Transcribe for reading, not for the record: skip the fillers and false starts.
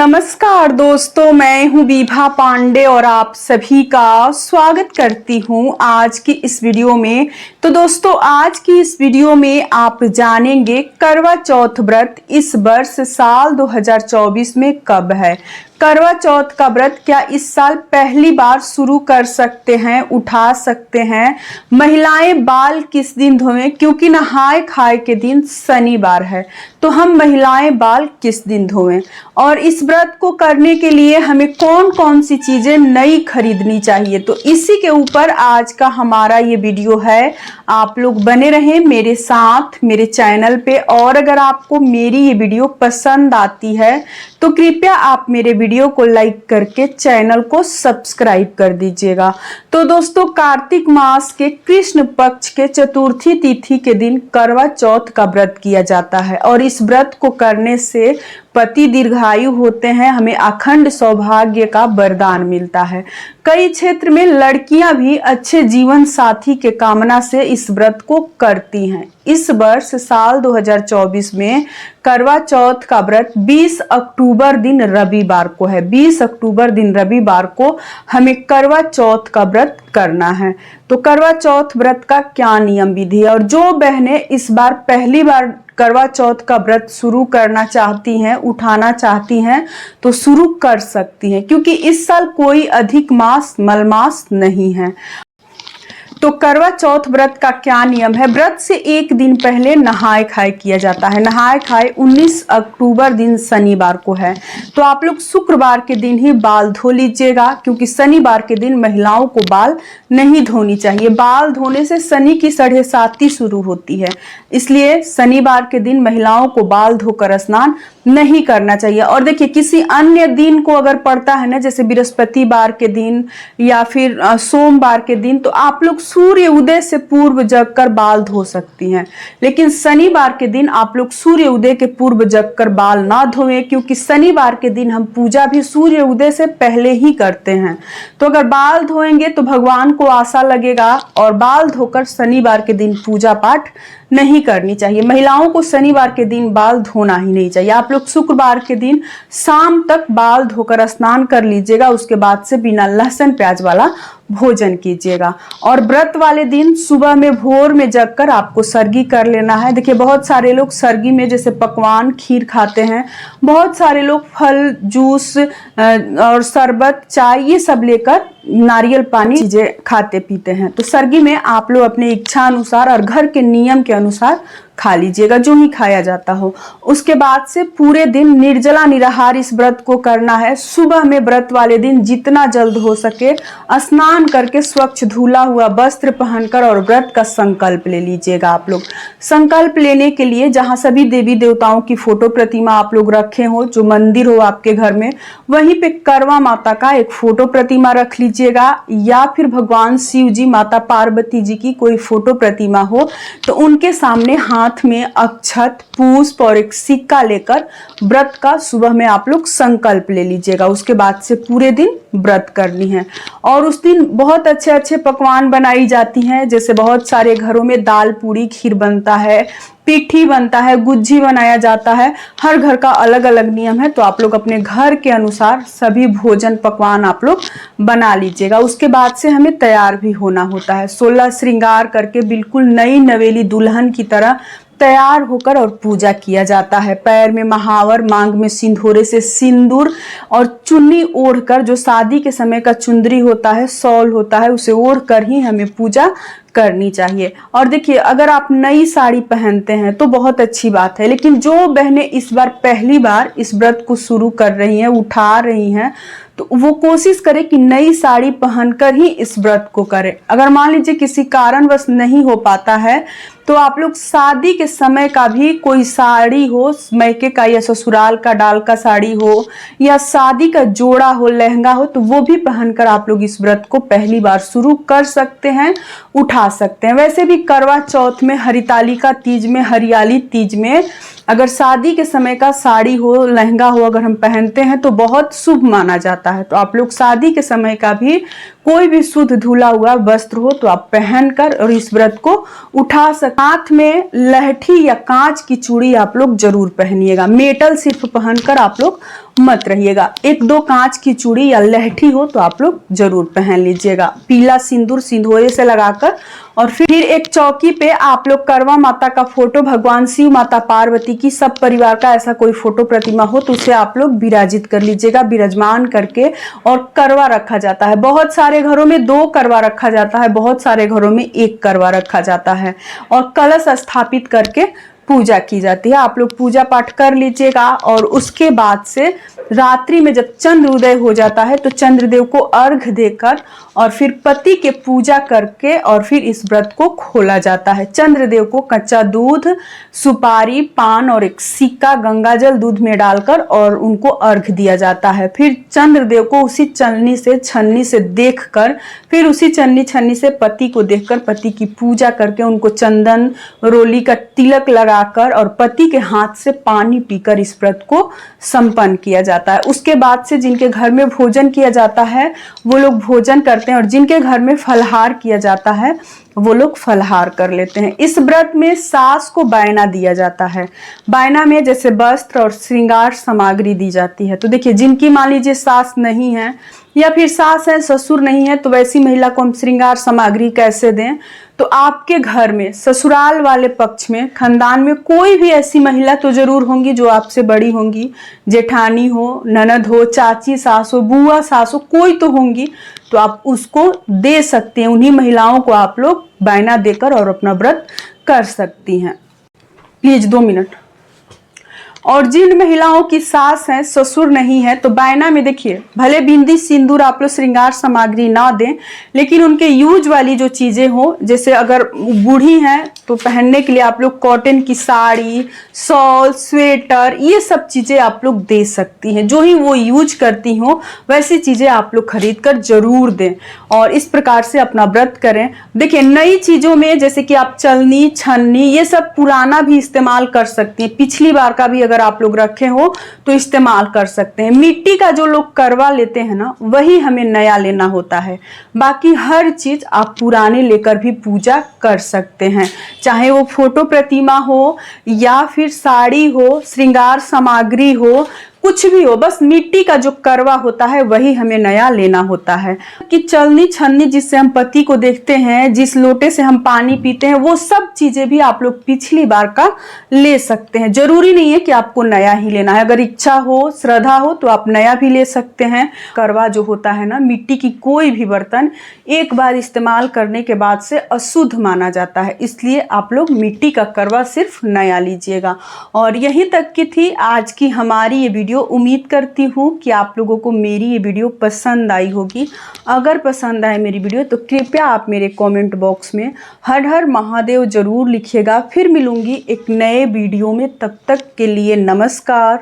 नमस्कार दोस्तों, मैं हूं विभा पांडे और आप सभी का स्वागत करती हूं आज की इस वीडियो में। तो दोस्तों, आज की इस वीडियो में आप जानेंगे करवा चौथ व्रत इस वर्ष साल 2024 में कब है। करवा चौथ का व्रत क्या इस साल पहली बार शुरू कर सकते हैं, उठा सकते हैं। महिलाएं बाल किस दिन धोएं, क्योंकि नहाय खाए के दिन शनिवार है, तो हम महिलाएं बाल किस दिन धोएं। और इस व्रत को करने के लिए हमें कौन कौन सी चीजें नई खरीदनी चाहिए, तो इसी के ऊपर आज का हमारा ये वीडियो है। आप लोग बने रहें मेरे साथ मेरे चैनल पे। और अगर आपको मेरी ये वीडियो पसंद आती है तो कृपया आप मेरे वीडियो को लाइक करके चैनल को सब्सक्राइब कर दीजिएगा। तो दोस्तों, कार्तिक मास के कृष्ण पक्ष के चतुर्थी तिथि के दिन करवा चौथ का व्रत किया जाता है और इस व्रत को करने से पति दीर्घायु होते हैं, हमें अखंड सौभाग्य का वरदान मिलता है। कई क्षेत्र में लड़कियां भी अच्छे जीवन साथी के कामना से इस व्रत को करती हैं। इस वर्ष साल 2024 में करवा चौथ का व्रत 20 अक्टूबर दिन रविवार को है। 20 अक्टूबर दिन रविवार को हमें करवा चौथ का व्रत करना है। तो करवा चौथ व्रत का क्या नियम विधि है, और जो बहनें इस बार पहली बार करवा चौथ का व्रत शुरू करना चाहती हैं, उठाना चाहती हैं, तो शुरू कर सकती हैं, क्योंकि इस साल कोई अधिक मास मलमास नहीं है। तो करवा चौथ व्रत का क्या नियम है। व्रत से एक दिन पहले नहाय खाए किया जाता है। नहाय खाए 19 अक्टूबर दिन शनिवार को है, तो आप लोग शुक्रवार के दिन ही बाल धो लीजिएगा, क्योंकि शनिवार के दिन महिलाओं को बाल नहीं धोनी चाहिए। बाल धोने से शनि की साढ़े साती शुरू होती है, इसलिए शनिवार के दिन महिलाओं को बाल धोकर स्नान नहीं करना चाहिए। और देखिए, किसी अन्य दिन को अगर पड़ता है ना, जैसे बृहस्पतिवार के दिन या फिर सोमवार के दिन, तो आप लोग सूर्य उदय से पूर्व जगकर बाल धो सकती हैं। लेकिन शनिवार के दिन आप लोग सूर्य उदय के पूर्व जगकर बाल ना धोएं, क्योंकि शनिवार के दिन हम पूजा भी सूर्य उदय से पहले ही करते हैं। तो अगर बाल धोएंगे तो भगवान को आशा लगेगा, और बाल धोकर शनिवार के दिन पूजा पाठ नहीं करनी चाहिए। महिलाओं को शनिवार के दिन बाल धोना ही नहीं चाहिए। आप लोग शुक्रवार के दिन शाम तक बाल धोकर स्नान कर लीजिएगा, उसके बाद से बिना लहसुन प्याज वाला भोजन कीजिएगा। और व्रत वाले दिन सुबह में भोर में जगकर आपको सरगी कर लेना है। देखिए, बहुत सारे लोग सरगी में जैसे पकवान खीर खाते हैं, बहुत सारे लोग फल जूस और शरबत चाय ये सब लेकर नारियल पानी चीजें खाते पीते हैं। तो सरगी में आप लोग अपने इच्छा अनुसार और घर के नियम के अनुसार खा लीजिएगा, जो ही खाया जाता हो। उसके बाद से पूरे दिन निर्जला निराहार इस व्रत को करना है। सुबह में व्रत वाले दिन जितना जल्द हो सके स्नान करके स्वच्छ धुला हुआ वस्त्र पहनकर और व्रत का संकल्प ले लीजिएगा। आप लोग संकल्प लेने के लिए जहां सभी देवी देवताओं की फोटो प्रतिमा आप लोग रखे हो, जो मंदिर हो आपके घर में, वहीं पे करवा माता का एक फोटो प्रतिमा रख लीजिएगा, या फिर भगवान शिव जी माता पार्वती जी की कोई फोटो प्रतिमा हो तो उनके सामने हाथ में अक्षत पुष्प और एक सिक्का लेकर व्रत का सुबह में आप लोग संकल्प ले लीजिएगा। उसके बाद से पूरे दिन व्रत करनी है। और उस दिन बहुत अच्छे अच्छे पकवान बनाई जाती हैं, जैसे बहुत सारे घरों में दाल पूरी खीर बनता है, पिट्ठी बनता है, गुज्जी बनाया जाता है। हर घर का अलग अलग नियम है, तो आप लोग अपने घर के अनुसार सभी भोजन पकवान आप लोग बना लीजिएगा। उसके बाद से हमें तैयार भी होना होता है, 16 श्रृंगार करके बिल्कुल नई नवेली दुल्हन की तरह तैयार होकर और पूजा किया जाता है। पैर में महावर, मांग में सिंदूरे से सिंदूर और चुन्नी ओढ़कर, जो शादी के समय का चुंदरी होता है, शॉल होता है, उसे ओढ़कर ही हमें पूजा करनी चाहिए। और देखिए, अगर आप नई साड़ी पहनते हैं तो बहुत अच्छी बात है, लेकिन जो बहनें इस बार पहली बार इस व्रत को शुरू कर रही हैं, उठा रही हैं, तो वो कोशिश करें कि नई साड़ी पहनकर ही इस व्रत को करें। अगर मान लीजिए किसी कारणवश नहीं हो पाता है, तो आप लोग शादी के समय का भी कोई साड़ी हो, मैके का या ससुराल का डाल का साड़ी हो, या शादी का जोड़ा हो, लहंगा हो, तो वो भी पहनकर आप लोग इस व्रत को पहली बार शुरू कर सकते हैं, उठा सकते हैं। वैसे भी करवा चौथ में, हरितालिका तीज में, हरियाली तीज में अगर शादी के समय का साड़ी हो, लहंगा हो, अगर हम पहनते हैं तो बहुत शुभ माना जाता है। तो आप लोग शादी के समय का भी कोई भी शुद्ध धुला हुआ वस्त्र हो तो आप पहनकर और इस व्रत को उठा सकते। हाथ में लहठी या कांच की चूड़ी आप लोग जरूर पहनिएगा, मेटल सिर्फ पहनकर आप लोग मत रहिएगा। एक दो कांच की चूड़ी या लहठी हो तो आप लोग जरूर पहन लीजिएगा, पीला सिंदूर सिंदूरे से लगाकर। और फिर एक चौकी पे आप लोग करवा माता का फोटो, भगवान शिव, माता पार्वती की, सब परिवार का ऐसा कोई फोटो प्रतिमा हो तो उसे आप लोग विराजित कर लीजिएगा, विराजमान करके। और करवा रखा जाता है, बहुत सारे घरों में 2 करवा रखा जाता है, बहुत सारे घरों में 1 करवा रखा जाता है। और कलश स्थापित करके पूजा की जाती है। आप लोग पूजा पाठ कर लीजिएगा और उसके बाद से रात्रि में जब चंद्र उदय हो जाता है तो चंद्रदेव को अर्घ देकर और फिर पति के पूजा करके और फिर इस व्रत को खोला जाता है। चंद्रदेव को कच्चा दूध, सुपारी, पान और एक सिक्का गंगाजल दूध में डालकर और उनको अर्घ दिया जाता है। फिर चंद्रदेव को उसी छन्नी से देखकर, फिर उसी छन्नी से पति को देखकर पति की पूजा करके उनको चंदन रोली का तिलक लगाकर और पति के हाथ से पानी पीकर इस व्रत को संपन्न किया जाता है। उसके बाद से जिनके घर में भोजन किया जाता है वो लोग भोजन करते हैं और जिनके घर में फलहार किया जाता है वो लोग फलहार कर लेते हैं। इस व्रत में सास को बायना दिया जाता है। बायना में जैसे वस्त्र और श्रृंगार सामग्री दी जाती है। तो देखिए, जिनकी मान लीजिए सास नहीं है या फिर सास है ससुर नहीं है तो वैसी महिला को हम श्रृंगार सामग्री कैसे दें? तो आपके घर में ससुराल वाले पक्ष में खानदान में कोई भी ऐसी महिला तो जरूर होंगी जो आपसे बड़ी होंगी, जेठानी हो, ननद हो, चाची सास हो, बुआ सास हो, कोई तो होंगी, तो आप उसको दे सकते हैं। उन्हीं महिलाओं को आप लोग बायना देकर और अपना व्रत कर सकती हैं। Please 2 minute. और जिन महिलाओं की सास है ससुर नहीं है तो बायना में देखिए, भले बिंदी सिंदूर आप लोग श्रृंगार सामग्री ना दें, लेकिन उनके यूज वाली जो चीजें हो, जैसे अगर बूढ़ी हैं तो पहनने के लिए आप लोग कॉटन की साड़ी, शॉल, स्वेटर, ये सब चीजें आप लोग दे सकती हैं। जो ही वो यूज करती हो वैसी चीजें आप लोग खरीद कर जरूर दें और इस प्रकार से अपना व्रत करें। देखिए, नई चीजों में जैसे कि आप चलनी, छन्नी, ये सब पुराना भी इस्तेमाल कर सकती हैं, पिछली बार का भी अगर आप लोग रखे हो तो इस्तेमाल कर सकते हैं। मिट्टी का जो लोग करवा लेते हैं ना, वही हमें नया लेना होता है। बाकी हर चीज आप पुराने लेकर भी पूजा कर सकते हैं, चाहे वो फोटो प्रतिमा हो या फिर साड़ी हो, श्रृंगार सामग्री हो, कुछ भी हो, बस मिट्टी का जो करवा होता है वही हमें नया लेना होता है। कि चलनी छन्नी जिससे हम पति को देखते हैं, जिस लोटे से हम पानी पीते हैं, वो सब चीजें भी आप लोग पिछली बार का ले सकते हैं। जरूरी नहीं है कि आपको नया ही लेना है, अगर इच्छा हो, श्रद्धा हो तो आप नया भी ले सकते हैं। करवा जो होता है ना, मिट्टी की कोई भी बर्तन एक बार इस्तेमाल करने के बाद से अशुद्ध माना जाता है, इसलिए आप लोग मिट्टी का करवा सिर्फ नया लीजिएगा। और यहीं तक की थी आज की हमारी ये वीडियो। उम्मीद करती हूँ कि आप लोगों को मेरी ये वीडियो पसंद आई होगी। अगर पसंद आए मेरी वीडियो तो कृपया आप मेरे कमेंट बॉक्स में हर हर महादेव जरूर लिखिएगा। फिर मिलूंगी एक नए वीडियो में, तब तक के लिए नमस्कार।